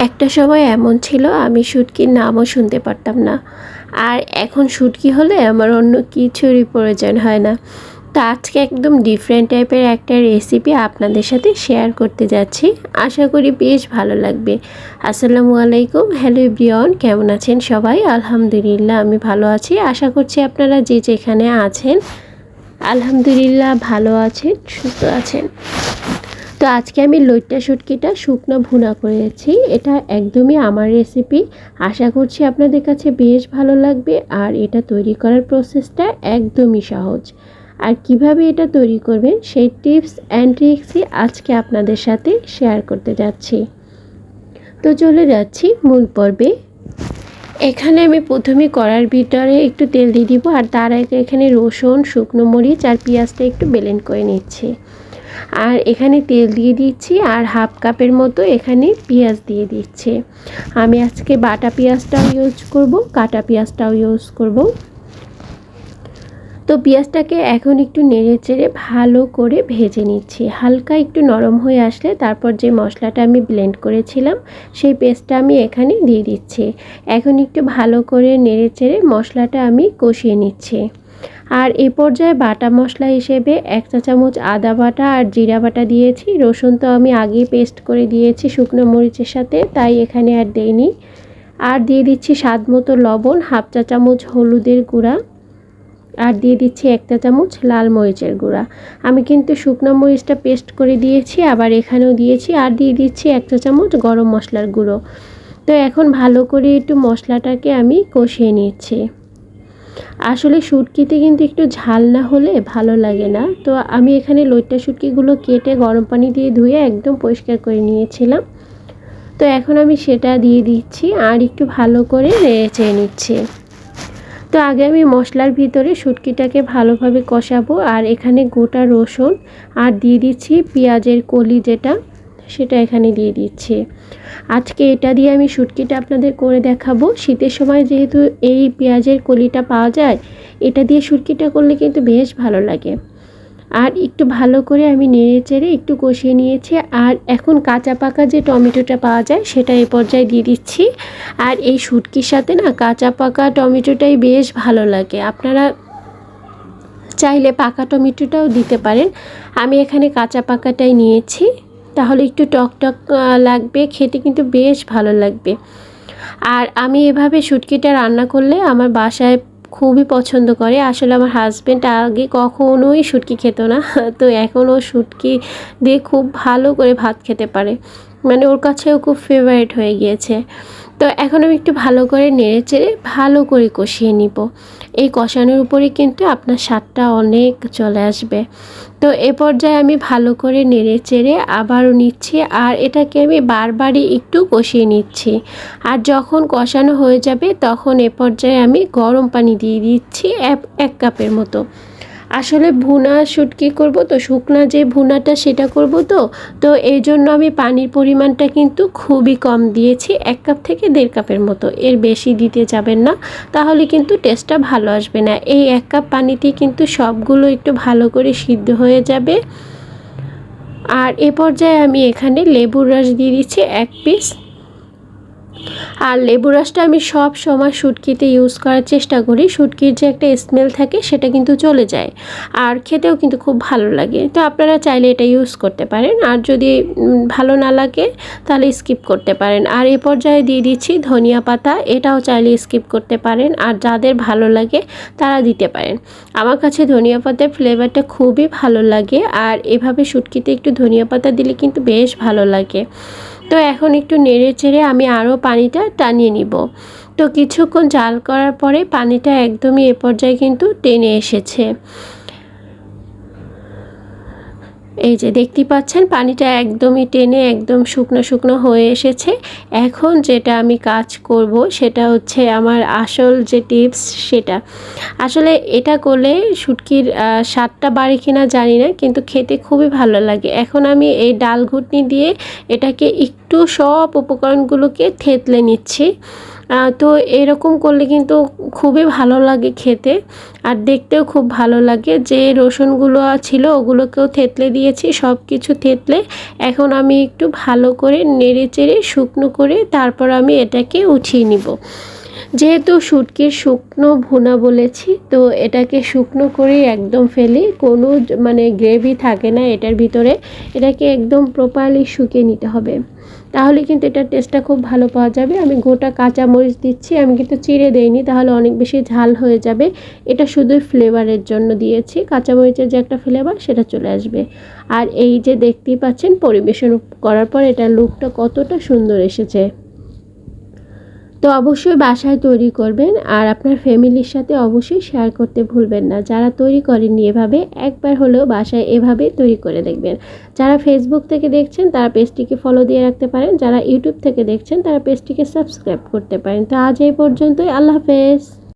একটা সময় এমন ছিল আমি শুটকির নামও শুনতে পারতাম না। আর এখন শুটকি হলে আমার অন্য কিছুরই প্রয়োজন হয় না। তো আজকে একদম ডিফারেন্ট টাইপের একটা রেসিপি আপনাদের সাথে শেয়ার করতে যাচ্ছি। আশা করি বেশ ভালো লাগবে। আসসালামু আলাইকুম, হ্যালো এভরিওয়ান, কেমন আছেন সবাই? আলহামদুলিল্লাহ আমি ভালো আছি। আশা করছি আপনারা যে যেখানে আছেন আলহামদুলিল্লাহ ভালো আছেন, সুস্থ আছেন। তো আজকে আমি লইট্টা শুটকিটা শুকনো ভুনা করেছি। এটা একদমই আমার রেসিপি। আশা করছি আপনাদের কাছে বেশ ভালো লাগবে। আর এটা তৈরি করার প্রসেসটা একদমই সহজ। আর কিভাবে এটা তৈরি করবেন সেই টিপস অ্যান্ড ট্রিক্সই আজকে আপনাদের সাথে শেয়ার করতে যাচ্ছি। তো চলে যাচ্ছি মূল পর্বে। এখানে আমি প্রথমে কড়ার ভিতরে একটু তেল দিয়ে দিব। আর তার আগে এখানে রসুন, শুকনো মরিচ আর পেঁয়াজটা একটু ব্লেন্ড করে নিচ্ছি। আর এখানে তেল দিয়ে দিচ্ছি আর হাফ কাপের মতো এখানে পেঁয়াজ দিয়ে দিচ্ছি। আমি আজকে বাটা পেঁয়াজটাও ইউজ করব, কাটা পেঁয়াজটাও ইউজ করব। তো পেঁয়াজটাকে এখন একটু নেড়ে চেড়ে ভালো করে ভেজে নিচ্ছি। হালকা একটু নরম হয়ে আসলে তারপর যে মশলাটা আমি ব্লেন্ড করেছিলাম সেই পেস্টটা আমি এখানে দিয়ে দিচ্ছি। এখন একটু ভালো করে নেড়ে চেড়ে মশলাটা আমি কষিয়ে নিচ্ছি। আর এই পর্যায়ে বাটা মশলা হিসেবে 1 চা চামচ আদা বাটা আর জিরা বাটা দিয়েছি। রসুন তো আমি আগেই পেস্ট করে দিয়েছি শুকনো মরিচের সাথে, তাই এখানে আর দেইনি। আর দিয়ে দিচ্ছি স্বাদ মতো লবণ, হাফ চা চামচ হলুদের গুঁড়া, আর দিয়ে দিচ্ছি 1 চা চামচ লাল মরিচের গুঁড়া। আমি কিন্তু শুকনো মরিচটা পেস্ট করে দিয়েছি, আবার এখানেও দিয়েছি। আর দিয়ে দিচ্ছি 1 চা চামচ গরম মশলার গুঁড়ো। তো এখন ভালো করে একটু মশলাটাকে আমি কষিয়ে নিচ্ছি। আসলে শুটকিতে কিন্তু একটু ঝাল না হলে ভালো লাগে না। তো আমি এখানে লইট্টা শুটকিগুলো কেটে গরম পানি দিয়ে ধুয়ে একদম পরিষ্কার করে নিয়েছিলাম। তো এখন আমি সেটা দিয়ে দিচ্ছি আর একটু ভালো করে নেড়ে চেড়ে নিচ্ছি। তো আগে আমি মশলার ভিতরে শুটকিটাকে ভালোভাবে কষাবো। আর এখানে গোটা রসুন আর দিয়ে দিচ্ছি পেঁয়াজের কলি, সেটা এখানে দিয়ে দিচ্ছি। আজকে এটা দিয়ে আমি শুটকিটা আপনাদের করে দেখাবো। শীতের সময় যেহেতু এই পেঁয়াজের কলিটা পাওয়া যায়, এটা দিয়ে শুটকিটা করলে কিন্তু বেশ ভালো লাগে। আর একটু ভালো করে আমি নেড়ে চেড়ে একটু কষিয়ে নিয়েছি। আর এখন কাঁচা পাকা যে টমেটোটা পাওয়া যায় সেটা এই পর্যায়ে দিয়ে দিচ্ছি। আর এই শুটকির সাথে না কাঁচা পাকা টমেটোটাই বেশ ভালো লাগে। আপনারা চাইলে পাকা টমেটোটাও দিতে পারেন। আমি এখানে কাঁচা পাকাটাই নিয়েছি, তাহলে একটু টক টক লাগবে, খেতে কিন্তু বেশ ভালো লাগবে। আর আমি এভাবে শুটকিটা রান্না করলে আমার বাসায় খুবই পছন্দ করে। আসলে আমার হাজব্যান্ড আগে কখনোই শুটকি খেত না, তো এখন ও শুটকি দিয়ে খুব ভালো করে ভাত খেতে পারে, মানে ওর কাছেও খুব ফেভারিট হয়ে গিয়েছে। তো এখন আমি একটু ভালো করে নেড়ে চেড়ে ভালো করে কষিয়ে নিব। এই কষানোর উপরে কিন্তু আপনার স্বাদটা অনেক চলে আসবে। তো এ পর্যায়ে আমি ভালো করে নেড়ে চেড়ে আবারও নিচ্ছি। আর এটাকে আমি বারবারই একটু কষিয়ে নিচ্ছি। আর যখন কষানো হয়ে যাবে তখন এ পর্যায়ে আমি গরম পানি দিয়ে দিচ্ছি 1 কাপের মতো। আসলে ভুনা শুটকি করব, তো শুকনা যে ভুনাটা সেটা করব। তো এই জন্য আমি পানির পরিমাণটা কিন্তু খুবই কম দিয়েছি, 1 কাপ থেকে 1.5 কাপের মতো। এর বেশি দিতে যাবেন না, তাহলে কিন্তু টেস্টটা ভালো আসবে না। এই 1 কাপ পানিতে কিন্তু সবগুলো একটু ভালো করে সিদ্ধ হয়ে যাবে। আর এ পর্যায়ে আমি এখানে লেবুর রস দিয়ে দিচ্ছি 1 পিস। আর লেবু রসটা আমি সব সময় শুটকিতে ইউজ করার চেষ্টা করি। শুটকির যে একটা স্মেল থাকে সেটা কিন্তু চলে যায়, আর খেতেও কিন্তু খুব ভালো লাগে। তো আপনারা চাইলে এটা ইউজ করতে পারেন, আর যদি ভালো না লাগে তাহলে স্কিপ করতে পারেন। আর এ পর্যায়ে দিয়ে দিচ্ছি ধনিয়া পাতা, এটাও চাইলে স্কিপ করতে পারেন, আর যাদের ভালো লাগে তারা দিতে পারেন। আমার কাছে ধনিয়া পাতার ফ্লেভারটা খুবই ভালো লাগে, আর এভাবে শুটকিতে একটু ধনিয়া পাতা দিলে কিন্তু বেশ ভালো লাগে। তো এখন একটু নেড়ে চেড়ে আমি আরও পানিটা টানিয়ে নিব। তো কিছুক্ষণ জাল করার পরে পানিটা একদমই এ পর্যায়ে কিন্তু টেনে এসেছে। এই যে দেখতেই পাচ্ছেন পানিটা একদমই টেনে একদম শুকনো শুকনো হয়ে এসেছে। এখন যেটা আমি কাজ করব সেটা হচ্ছে আমার আসল যে টিপস সেটা। আসলে এটা করলে শুটকির স্বাদটা বাড়ে কিনা জানি না, কিন্তু খেতে খুবই ভালো লাগে। এখন আমি এই ডাল ঘুটনি দিয়ে এটাকে একটু সব উপকরণগুলোকে থেতলে নিচ্ছি। তো এরকম করলে কিন্তু খুবই ভালো লাগে খেতে, আর দেখতেও খুব ভালো লাগে। যে রসুনগুলো ছিল ওগুলোকেও থেতলে দিয়েছি, সব কিছু থেতলে এখন আমি একটু ভালো করে নেড়ে চেড়ে শুকনো করে তারপর আমি এটাকে উঠিয়ে নিব। যেহেতু শুটকির শুকনো ভুনা বলেছি, তো এটাকে শুকনো করে একদম ফেলি, কোনো মানে গ্রেভি থাকে না এটার ভিতরে। এটাকে একদম প্রপারলি শুকিয়ে নিতে হবে, তাহলে কিন্তু এটার টেস্টটা খুব ভালো পাওয়া যাবে। আমি গোটা কাঁচামরিচ দিচ্ছি, আমি কিন্তু চিড়ে দেইনি, তাহলে অনেক বেশি ঝাল হয়ে যাবে। এটা শুধু ফ্লেভারের জন্য দিয়েছি, কাঁচামরিচের যে একটা ফ্লেভার সেটা চলে আসবে। আর এই যে দেখতেই পাচ্ছেন পরিবেশন করার পর এটার লুকটা কতটা সুন্দর এসেছে। তো অবশ্যই বাসায় তৈরি করবেন, আর আপনার ফ্যামিলির সাথে অবশ্যই শেয়ার করতে ভুলবেন না। যারা তৈরি করেননি এভাবে, একবার হলেও বাসায় এভাবে তৈরি করে দেখবেন। যারা ফেসবুক থেকে দেখছেন তারা পেজটিকে ফলো দিয়ে রাখতে পারেন, যারা ইউটিউব থেকে দেখছেন তারা পেজটিকে সাবস্ক্রাইব করতে পারেন। তো আজ এই পর্যন্তই, আল্লাহ হাফেজ।